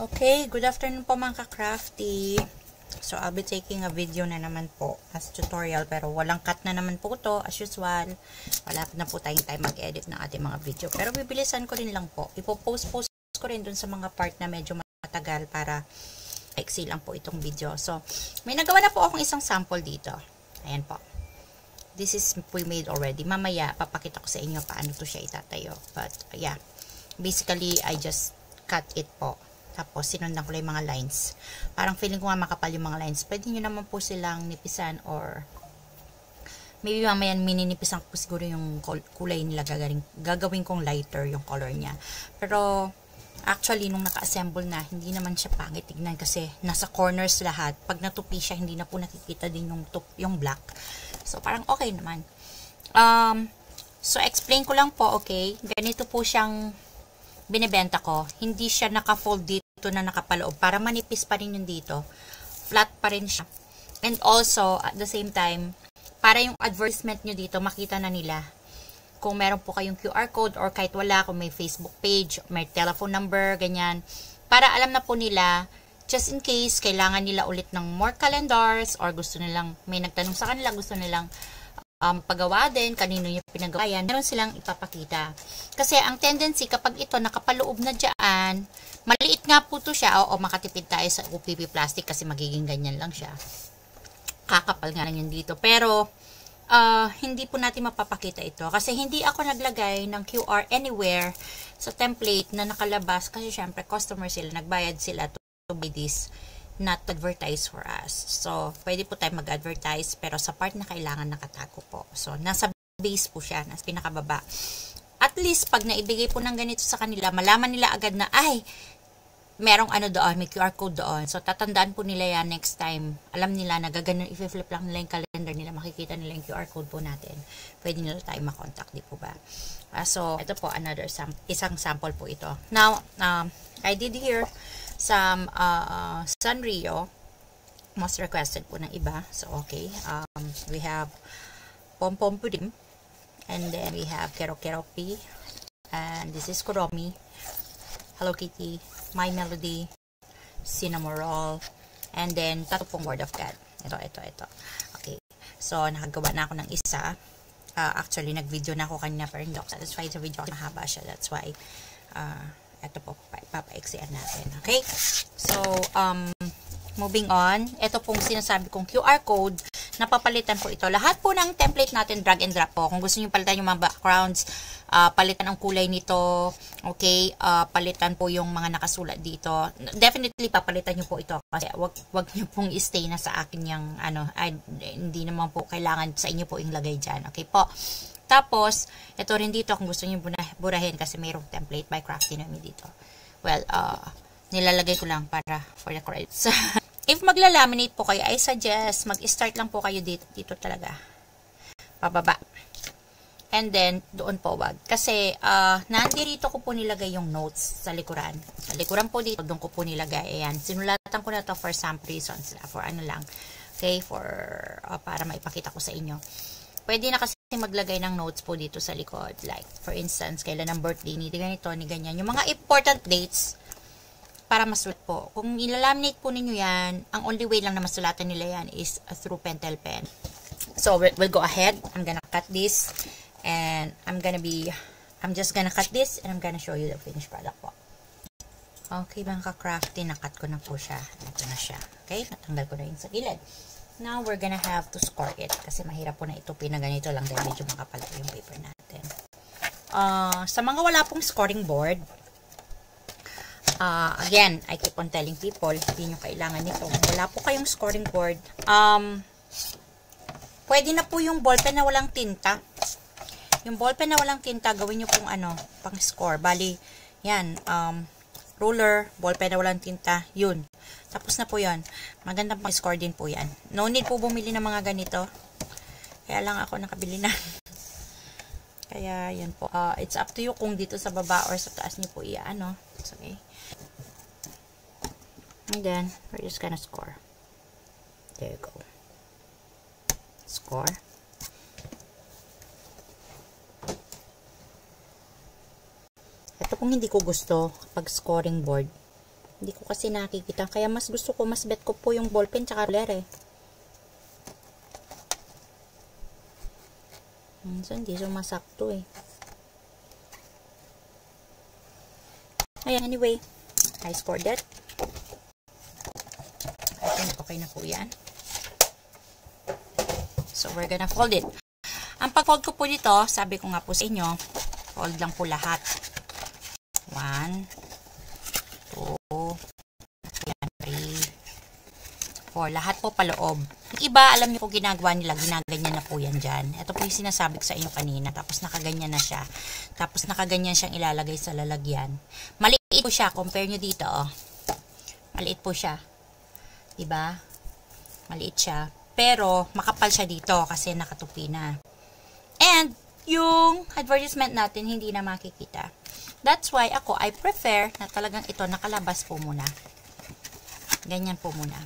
Okay, good afternoon po mga ka-crafty. So, I'll be taking a video na naman po as tutorial, pero walang cut na naman po to as usual. Wala na po tayong time mag-edit ng ating mga video. Pero bibilisan ko rin lang po. Ipo-post ko rin dun sa mga part na medyo matagal para iksi lang po itong video. So, may nagawa na po akong isang sample dito. Ayan po. This is pre-made already. Mamaya, papakita ko sa inyo paano to siya itatayo. But, yeah. Basically, I just cut it po. Tapos, sinundan ko lang yung mga lines. Parang feeling ko nga makapal yung mga lines. Pwede nyo naman po silang nipisan or maybe mamaya mininipisan ko po siguro yung kulay nila. Gagawin kong lighter yung color niya. Pero, actually, nung naka-assemble na, hindi naman siya pangit tignan kasi nasa corners lahat. Pag natupi siya, hindi na po nakikita din yung black. So, parang okay naman. So, explain ko lang po, okay? Ganito po siyang binibenta ko. Hindi siya naka-fold dito na nakapaloob. Para manipis pa rin yung dito. Flat pa rin siya. And also, at the same time, para yung advertisement nyo dito, makita na nila. Kung meron po kayong QR code or kahit wala, kung may Facebook page, may telephone number, ganyan. Para alam na po nila, just in case, kailangan nila ulit ng more calendars or gusto nilang, may nagtanong sa kanila, gusto nilang pagawa din, kanino yung pinagawa yan, meron silang ipapakita. Kasi ang tendency, kapag ito nakapaloob na dyan, maliit nga po to siya, o makatipid tayo sa UPP plastic kasi magiging ganyan lang siya. Kakapal nga lang yun dito. Pero, hindi po natin mapapakita ito. Kasi hindi ako naglagay ng QR anywhere sa template na nakalabas. Kasi syempre, customer sila, nagbayad sila to buy this, not advertise for us. So, pwede po tayo mag-advertise, pero sa part na kailangan nakatago po. So, nasa base po siya, nasa pinakababa. At least, pag naibigay po ng ganito sa kanila, malaman nila agad na, ay, merong ano doon, may QR code doon. So, tatandaan po nila yan next time. Alam nila na gaganon, i-flip lang nila yung calendar nila, makikita nila yung QR code po natin. Pwede nila tayo makontak, di po ba? So, ito po, isang sample po ito. Now, I did here some Sanrio, most requested po ng iba. So, okay. We have Pom Pom Pudim. And then we have Kero Kero P. And this is Kuromi, Hello Kitty, My Melody, Cinnamon Roll, and then tato pong Word of God. Ito. Okay. So, nakagawa na ako ng isa. Actually, nag-video na ako kanina pero hindi ako satisfied sa video. Mahaba siya. That's why, ito po, papaiksian natin. Okay? So, moving on. Ito pong sinasabi kong QR code. Napapalitan po ito. Lahat po ng template natin, drag and drop po. Kung gusto nyo palitan yung mga backgrounds, palitan ang kulay nito, okay, palitan po yung mga nakasulat dito. Definitely, papalitan nyo po ito. Kasi wag nyo pong i-stay na sa akin yung, hindi naman po kailangan sa inyo po yung lagay dyan. Okay po? Tapos, ito rin dito, kung gusto nyo burahin, kasi mayroong template by Crafty namin dito. Well, nilalagay ko lang para for the credits. If magla-laminate po kayo, I suggest mag-start lang po kayo dito talaga. Pababa. And then, doon po wag. Kasi, nandirito ko po nilagay yung notes sa likuran. Sa likuran po dito, doon ko po nilagay. Ayan, sinulatan ko na to for some reasons. For ano lang. Okay, para maipakita ko sa inyo. Pwede na kasi maglagay ng notes po dito sa likod. Like, for instance, kailan ang birthday ni ganito, ni ganyan. Yung mga important dates, para masulat po. Kung ilalaminate po ninyo yan, ang only way lang na masulatan nila yan is through pentel pen. So, we'll go ahead. I'm gonna cut this. And I'm just gonna cut this and I'm gonna show you the finished product po. Okay, mga ka-crafty, nakat ko na po siya. Ito na siya. Okay, natanggal ko na yun sa gilid. Now, we're gonna have to score it. Kasi mahirap po na itupin na ganito lang dahil medyo makapal po yung paper natin. Sa mga wala pong scoring board, again, I keep on telling people, hindi nyo kailangan nito. Wala po kayong scoring board. Pwede na po yung ballpen na walang tinta. Yung ballpen na walang tinta, gawin nyo pong pang score. Bali, yan, ruler, ballpen na walang tinta, yun. Tapos na po yan. Magandang pang score din po yan. No need po bumili ng mga ganito. Kaya lang ako nakabili na. Kaya, yan po. It's up to you kung dito sa baba or sa taas nyo po okay. And then, we're just gonna score. There you go. Score. Ito kung hindi ko gusto pag scoring board, Hindi ko kasi nakikita. Kaya mas gusto ko, mas bet ko po yung ballpen tsaka ruler eh. So, hindi sumasakto eh. Ayan, anyway. I scored that. I think okay na po yan. So, we're gonna fold it. Ang pag-fold ko po dito, sabi ko nga po sa inyo, fold lang po lahat. 1, 2, 3, 4. Lahat po paloob. Yung iba, alam niyo po ginagawa nila, ginaganyan na po yan dyan. Ito po yung sinasabi ko sa inyo kanina. Tapos nakaganyan na siya. Tapos nakaganyan siyang ilalagay sa lalagyan. Maliit po siya. Compare nyo dito, oh. Maliit po siya. Diba? Maliit siya. Pero, makapal siya dito kasi nakatupi na. And, yung advertisement natin, hindi na makikita. That's why ako, I prefer na talagang ito nakalabas po muna. Ganyan po muna.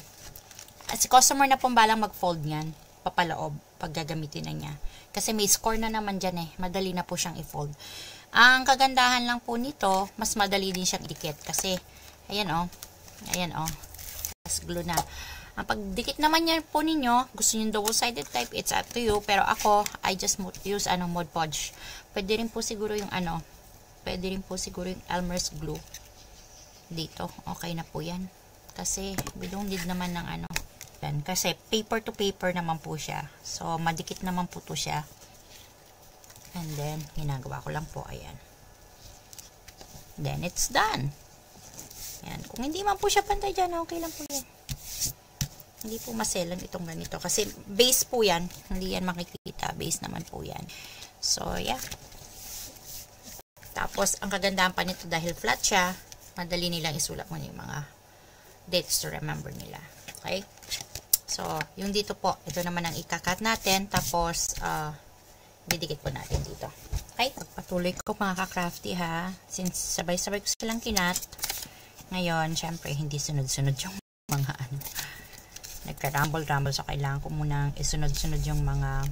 At si customer na pong balang mag-fold niyan, papaloob, pag gagamitin na niya. Kasi may score na naman dyan eh. Madali na po siyang i-fold. Ang kagandahan lang po nito, mas madali din siyang idikit. Kasi, ayan o. Ayan o. Mas glue na. Ang pagdikit naman yan po ninyo, gusto nyo double-sided type, it's up to you. Pero ako, I just use Mod Podge. Pwede rin po siguro yung pwede rin po siguro yung Elmer's glue. Dito, okay na po yan. Kasi, we don't need naman ng yan. Kasi, paper to paper naman po siya. So, madikit naman po to siya. And then, ginagawa ko lang po, ayan. Then, it's done. Ayan. Kung hindi man po siya pantay dyan, okay lang po yan. Hindi po maselan itong ganito. Kasi base po yan. Hindi yan makikita. Base naman po yan. So, yeah. Tapos, ang kagandahan pa nito dahil flat siya, madali nilang isulat mo yung mga dates to remember nila. Okay? So, yung dito po, ito naman ang ikakat natin. Tapos, didikit po natin dito. Okay? Pagpatuloy ko mga ka-crafty ha. Since sabay-sabay ko silang kinat, ngayon, syempre, hindi sunod-sunod yung mga nagka-rumble-rumble. So, kailangan ko munang isunod-sunod yung mga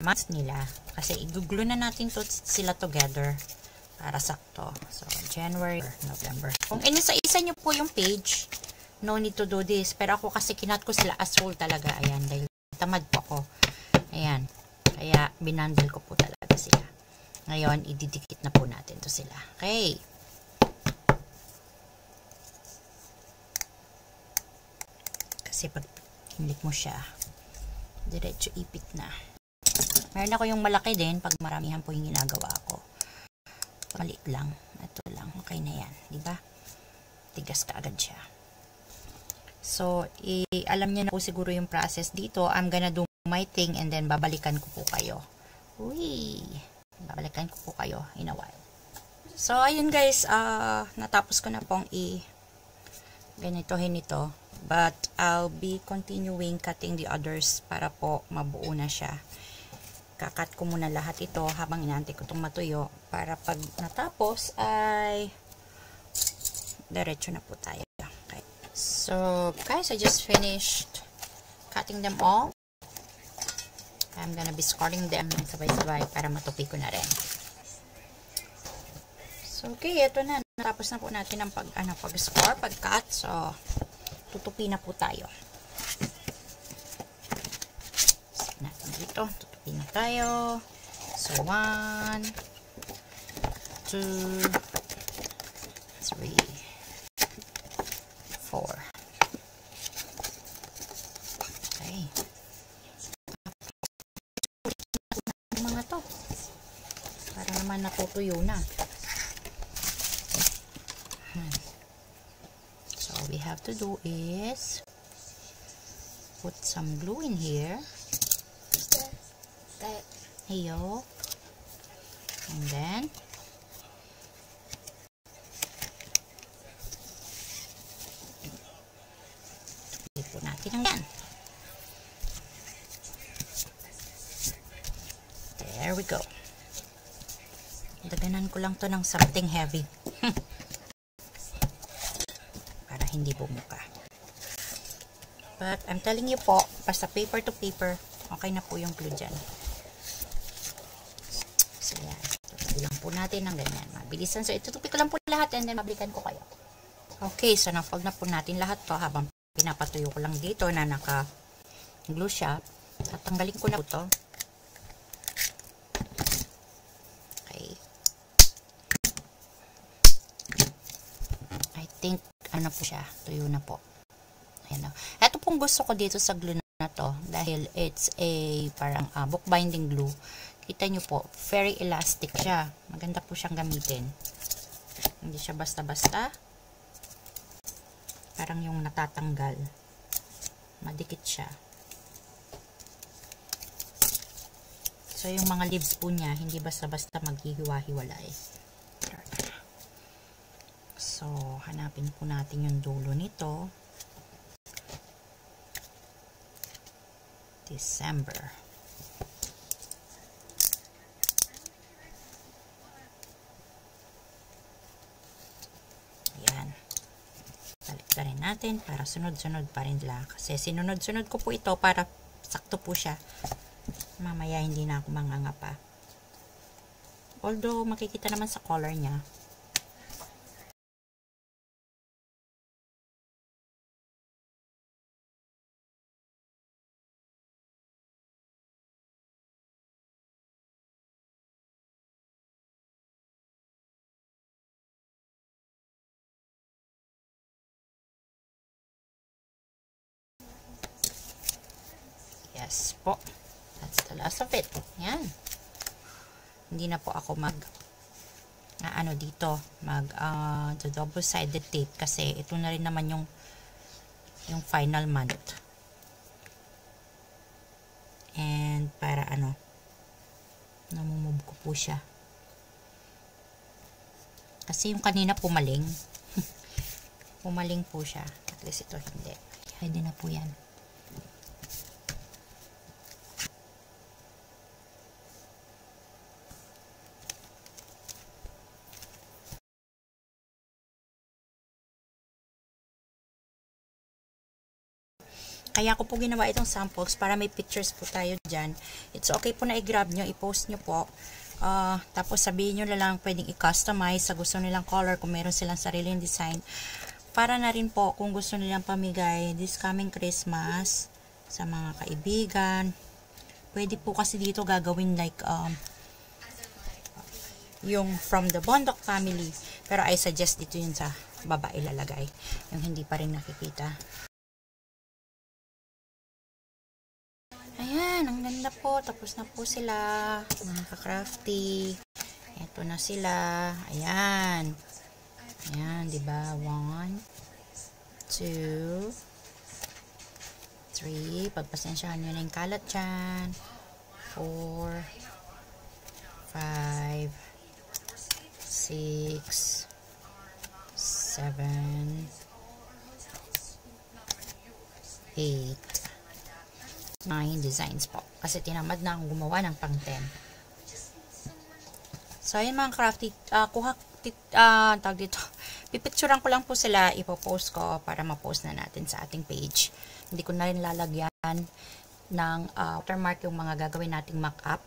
months nila. Kasi, i-glue na natin to sila together para sakto. So, January, November. Kung inisa-isa nyo po yung page, no need to do this. Pero ako kasi kinat ko sila as whole talaga. Ayan, dahil tamad po ako. Ayan. Kaya, binundle ko po talaga sila. Ngayon, ididikit na po natin to sila. Okay. Kasi pag kinlik mo siya, diretso ipit na. Meron ako yung malaki din pag maramihan po yung ginagawa ko. Maliit lang. Ito lang. Okay na yan. Diba? Tigas ka agad siya. So, alam niyo na po siguro yung process dito. I'm gonna do my thing and then babalikan ko po kayo. Uy! Babalikan ko po kayo in a while. So, ayun guys. Natapos ko na pong ganitohin ito. But, I'll be continuing cutting the others para po mabuo na siya. Kakat ko muna lahat ito habang inaantay ko itong matuyo para pag natapos ay diretso na po tayo. Okay. So, guys, I just finished cutting them all. I'm gonna be scoring them sabay-sabay para matupi ko na rin. So, okay, ito na. Natapos na po natin ang pag-score, pag-cut. So, tutupi na po tayo. Set natin dito. Tutupi na tayo. So, 1, 2, 3, 4. Okay. Mga to. Para naman natutuyo na. So, all we have to do is put some glue in here. Ayo. And then ito natin ang yan. There we go. Daganan ko lang to ng something heavy. Para hindi bumuka. But I'm telling you po, basta paper to paper, okay na po yung glue dyan. So yan. Tutupi lang po natin ng ganyan. Mabilisan. So itutupi ko lang po lahat and then mabalikan ko kayo. Okay, so na-fold na po natin lahat to habang pinapatuyo ko lang dito na naka-glue siya. Tatanggalin ko na po to. Okay. I think, ano po siya, tuyo na po. Ayan na. Ito pong gusto ko dito sa glue na to dahil it's a parang bookbinding glue. Kita nyo po, very elastic siya. Maganda po siyang gamitin. Hindi siya basta-basta. Parang yung natatanggal. Madikit siya. So, yung mga leaves po niya, hindi basta-basta maghihiwa-hiwalay. So, hanapin po natin yung dulo nito. December. Ayan. Baliktarin natin para sunod-sunod pa rin lang. Kasi sinunod-sunod ko po ito para sakto po siya. Mamaya hindi na ako mangangapa. Although makikita naman sa color niya. Yes po. That's the last of it. Yan. Hindi na po ako dito, the double-sided tape kasi ito na rin naman yung final month. And para namumove ko po siya. Kasi yung kanina pumaling. Pumaling po siya. At least ito hindi. Pwede na po yan. Kaya ko po ginawa itong samples para may pictures po tayo dyan. It's okay po na i-grab nyo, i-post nyo po. Tapos sabihin nyo na lang pwedeng i-customize sa gusto nilang color kung meron silang sariling design. Para na rin po kung gusto nilang pamigay this coming Christmas sa mga kaibigan. Pwede po kasi dito gagawin like yung from the Bondoc family. Pero I suggest dito yun sa baba ilalagay. Yung hindi pa rin nakikita. Ayan, ang ganda po. Tapos na po sila. Mga ka-crafty. Ito na sila. Ayan. Ayan, diba? 1, 2, 3. Pagpasensyahan nyo na yung kalat dyan. 4, 5, 6, 7, 8, 9 designs po. Kasi tinamad na akong gumawa ng pang 10. So, ayun mga crafty. Tag dito. Pipicturean ko lang po sila. Ipopost ko para ma-post na natin sa ating page. Hindi ko na rin lalagyan ng watermark yung mga gagawin nating mock-up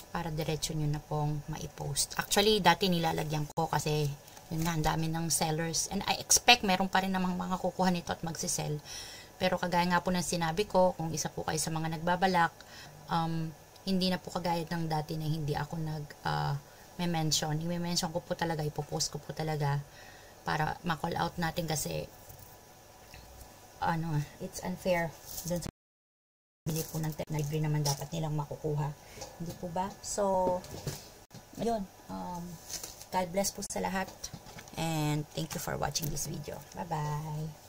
para diretso nyo na pong ma-post. Actually, dati nilalagyan ko kasi yun nga, ang dami ng sellers. And I expect meron pa rin namang mga kukuha nito at magsisell. Pero kagaya nga po ng sinabi ko, kung isa po kayo sa mga nagbabalak, hindi na po kagaya ng dati na hindi ako nag-mention. I-mention ko po talaga, ipopost ko po talaga para ma-call out natin kasi it's unfair dun sa bili po ng library naman dapat nilang makukuha. Hindi po ba? So, ayun. God bless po sa lahat. And thank you for watching this video. Bye-bye.